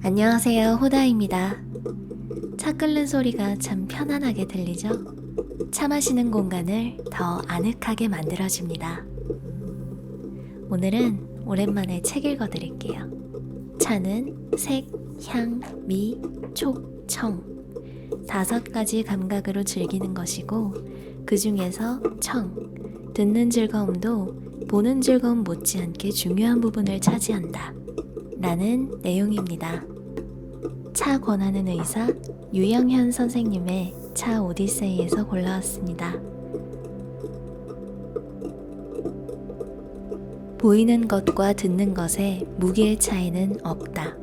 안녕하세요, 호다입니다. 차 끓는 소리가 참 편안하게 들리죠? 차 마시는 공간을 더 아늑하게 만들어줍니다. 오늘은 오랜만에 책 읽어드릴게요. 차는 색, 향, 미, 촉, 청 5가지 감각으로 즐기는 것이고, 그 중에서 청, 듣는 즐거움도 보는 즐거움 못지않게 중요한 부분을 차지한다 라는 내용입니다. 차 권하는 의사 유영현 선생님의 차 오디세이에서 골라왔습니다. 보이는 것과 듣는 것의 무게의 차이는 없다.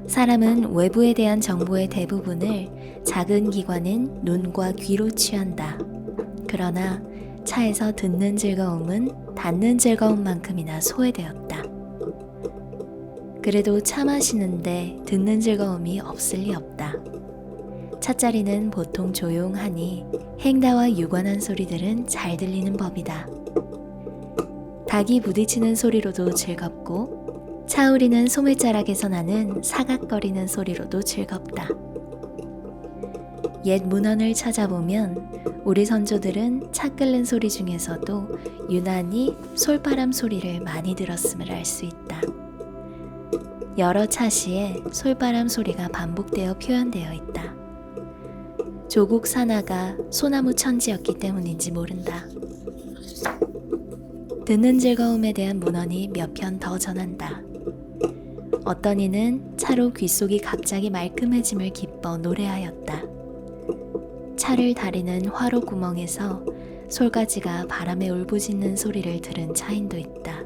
사람은 외부에 대한 정보의 대부분을 작은 기관인 눈과 귀로 취한다. 그러나 차에서 듣는 즐거움은 닿는 즐거움만큼이나 소외되었다. 그래도 차 마시는데 듣는 즐거움이 없을 리 없다. 차자리는 보통 조용하니 행다와 유관한 소리들은 잘 들리는 법이다. 닭이 부딪히는 소리로도 즐겁고, 차 우리는 소매자락에서 나는 사각거리는 소리로도 즐겁다. 옛 문헌을 찾아보면 우리 선조들은 차 끓는 소리 중에서도 유난히 솔바람 소리를 많이 들었음을 알 수 있다. 여러 차시에 솔바람 소리가 반복되어 표현되어 있다. 조국 산하가 소나무 천지였기 때문인지 모른다. 듣는 즐거움에 대한 문헌이 몇 편 더 전한다. 어떤 이는 차로 귓속이 갑자기 말끔해짐을 기뻐 노래하였다. 차를 다리는 화로 구멍에서 솔가지가 바람에 울부짖는 소리를 들은 차인도 있다.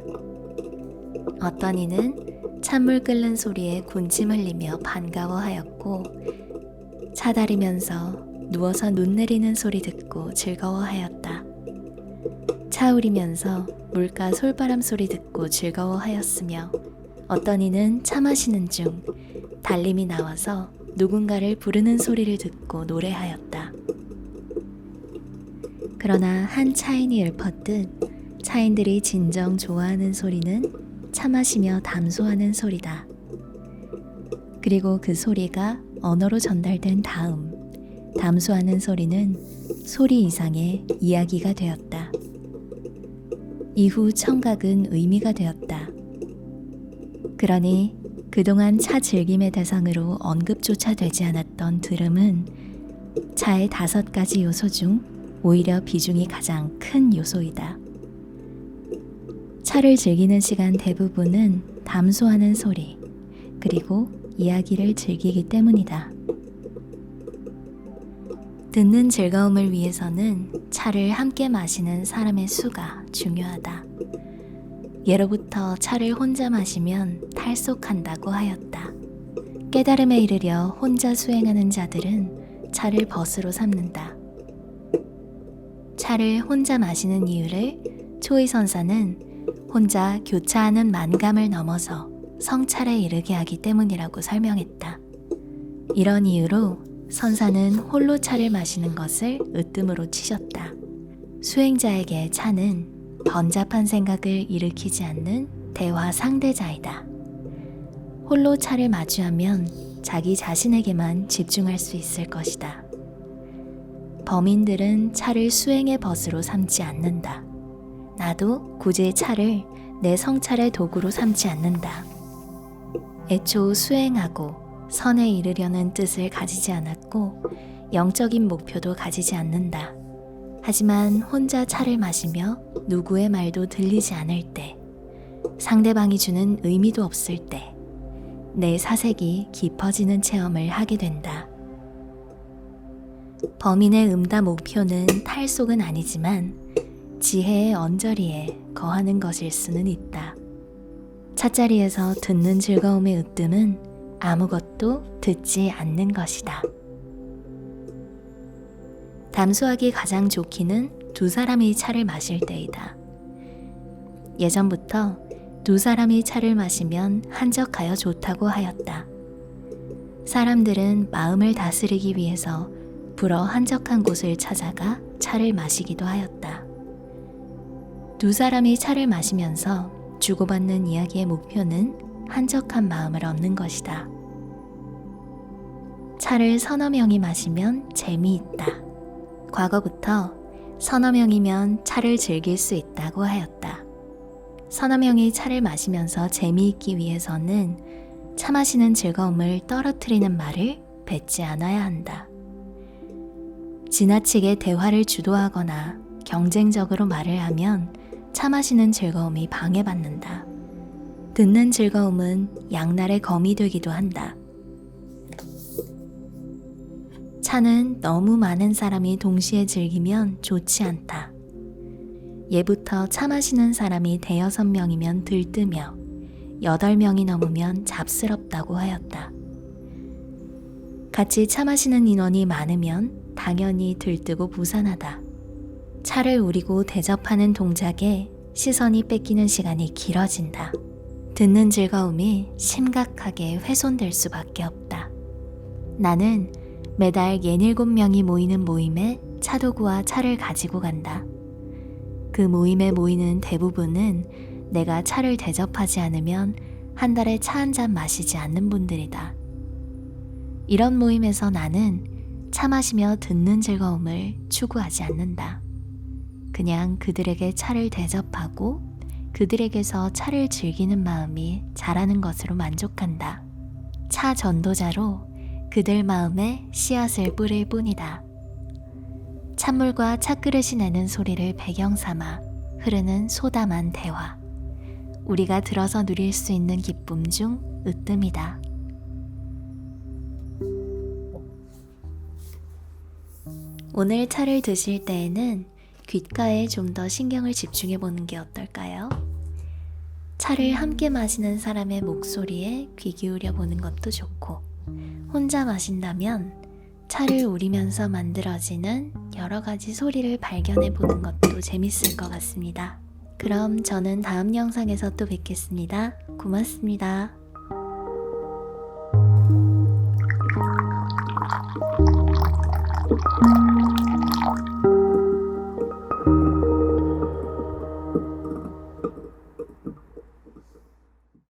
어떤 이는 찬물 끓는 소리에 군침 흘리며 반가워하였고, 차 다리면서 누워서 눈 내리는 소리 듣고 즐거워하였다. 차 우리면서 물가 솔바람 소리 듣고 즐거워하였으며, 어떤 이는 차 마시는 중 달림이 나와서 누군가를 부르는 소리를 듣고 노래하였다. 그러나 한 차인이 읊었듯 차인들이 진정 좋아하는 소리는 차 마시며 담소하는 소리다. 그리고 그 소리가 언어로 전달된 다음, 담소하는 소리는 소리 이상의 이야기가 되었다. 이후 청각은 의미가 되었다. 그러니 그동안 차 즐김의 대상으로 언급조차 되지 않았던 들음은 차의 5가지 요소 중 오히려 비중이 가장 큰 요소이다. 차를 즐기는 시간 대부분은 담소하는 소리, 그리고 이야기를 즐기기 때문이다. 듣는 즐거움을 위해서는 차를 함께 마시는 사람의 수가 중요하다. 예로부터 차를 혼자 마시면 탈속한다고 하였다. 깨달음에 이르려 혼자 수행하는 자들은 차를 벗으로 삼는다. 차를 혼자 마시는 이유를 초이선사는 혼자 교차하는 만감을 넘어서 성찰에 이르게 하기 때문이라고 설명했다. 이런 이유로 선사는 홀로 차를 마시는 것을 으뜸으로 치셨다. 수행자에게 차는 번잡한 생각을 일으키지 않는 대화 상대자이다. 홀로 차를 마주하면 자기 자신에게만 집중할 수 있을 것이다. 범인들은 차를 수행의 벗으로 삼지 않는다. 나도 굳이 차를 내 성찰의 도구로 삼지 않는다. 애초 수행하고 선에 이르려는 뜻을 가지지 않았고 영적인 목표도 가지지 않는다. 하지만 혼자 차를 마시며 누구의 말도 들리지 않을 때, 상대방이 주는 의미도 없을 때, 내 사색이 깊어지는 체험을 하게 된다. 범인의 응답 목표는 탈속은 아니지만 지혜의 언저리에 거하는 것일 수는 있다. 차자리에서 듣는 즐거움의 으뜸은 아무것도 듣지 않는 것이다. 담수하기 가장 좋기는 두 사람이 차를 마실 때이다. 예전부터 두 사람이 차를 마시면 한적하여 좋다고 하였다. 사람들은 마음을 다스리기 위해서 불어 한적한 곳을 찾아가 차를 마시기도 하였다. 두 사람이 차를 마시면서 주고받는 이야기의 목표는 한적한 마음을 얻는 것이다. 차를 서너 명이 마시면 재미있다. 과거부터 서너 명이면 차를 즐길 수 있다고 하였다. 서너 명이 차를 마시면서 재미있기 위해서는 차 마시는 즐거움을 떨어뜨리는 말을 뱉지 않아야 한다. 지나치게 대화를 주도하거나 경쟁적으로 말을 하면 차 마시는 즐거움이 방해받는다. 듣는 즐거움은 양날의 검이 되기도 한다. 차는 너무 많은 사람이 동시에 즐기면 좋지 않다. 예부터 차 마시는 사람이 5~6명이면 들뜨며 8명이 넘으면 잡스럽다고 하였다. 같이 차 마시는 인원이 많으면 당연히 들뜨고 부산하다. 차를 우리고 대접하는 동작에 시선이 뺏기는 시간이 길어진다. 듣는 즐거움이 심각하게 훼손될 수밖에 없다. 나는 매달 67명이 모이는 모임에 차도구와 차를 가지고 간다. 그 모임에 모이는 대부분은 내가 차를 대접하지 않으면 한 달에 차 한 잔 마시지 않는 분들이다. 이런 모임에서 나는 차 마시며 듣는 즐거움을 추구하지 않는다. 그냥 그들에게 차를 대접하고 그들에게서 차를 즐기는 마음이 자라는 것으로 만족한다. 차 전도자로 그들 마음에 씨앗을 뿌릴 뿐이다. 찬물과 차그릇이 내는 소리를 배경 삼아 흐르는 소담한 대화. 우리가 들어서 누릴 수 있는 기쁨 중 으뜸이다. 오늘 차를 드실 때에는 귓가에 좀 더 신경을 집중해 보는 게 어떨까요? 차를 함께 마시는 사람의 목소리에 귀 기울여 보는 것도 좋고, 혼자 마신다면 차를 우리면서 만들어지는 여러 가지 소리를 발견해 보는 것도 재밌을 것 같습니다. 그럼 저는 다음 영상에서 또 뵙겠습니다. 고맙습니다.